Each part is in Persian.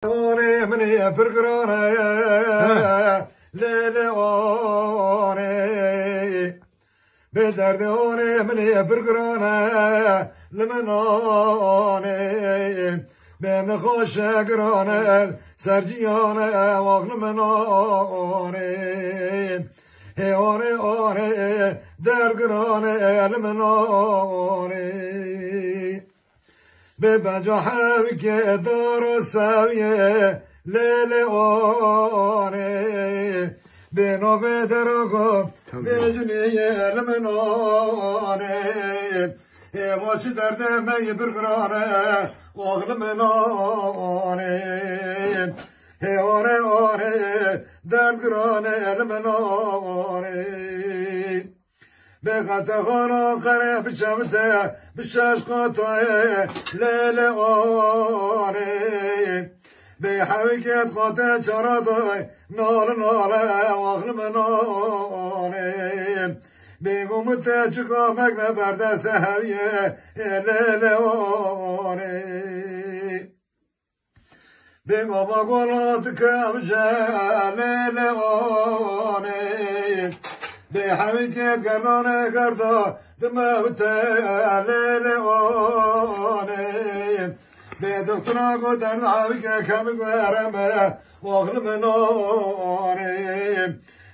اوني مني فرقرانه ليلي اوني بدرد اوني مني فرقرانه لمنوني بين خوش قرانه سرجيانه واغل منوني اوني اوني در قرانه لمنوني ببجحك دار السوية ليلي اوني بينو بدرقو بجنية المنوني واش درد ما يبرقرانه واغل منوني اوني اوني درد قرانه المنوني بقطعنا قريب بشمته بشاش قطعه ليلة اوني بحوكة قطع شرطي نار واغل منوني بقوم تشكو مقنا برد سهوية ليلة اوني بقوم بقولاتك امجا ليلة اوني بحوكة قردانه قردا دموته ليلة اوني بدكتنا قدر حوكة كم قرمه واغل منوني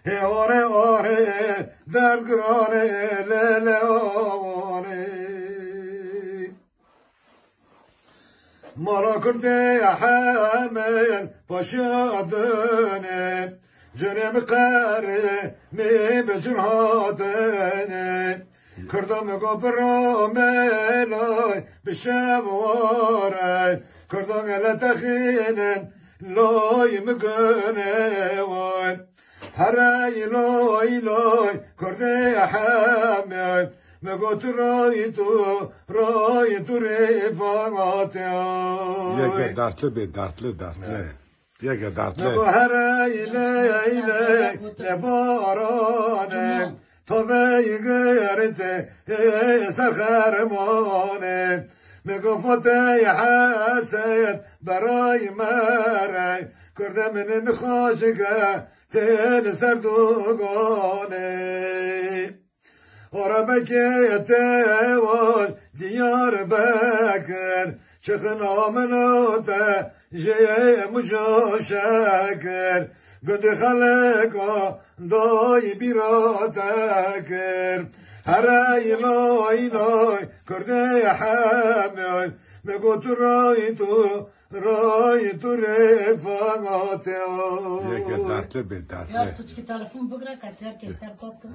اوني اوني در قراني ليلة اوني مرا كرتي حامل فشادني جنم قاري مي بجرهاتني كردم قبرا ميلاي بشمواري كردم لتخين لاي مقني وان هراي لاي كردي حامل مقوت رايتو رفاقاتي یک درتله به درتله یک درتله هراي لاي لبارانه تا بيقرته سرخرمانه مقفت حسد براي مراي كرده من نخاشقه تل سردوغانه وربك يتوال ديار بكر شخنا منوته جي مجاشكر قد خلقا داي بيراتكر هراي لاي كردي حامل مقوت رايتو رفاقاتي یک درتله به درتله Ya, tu telefon bugün kaçar kesler koptu.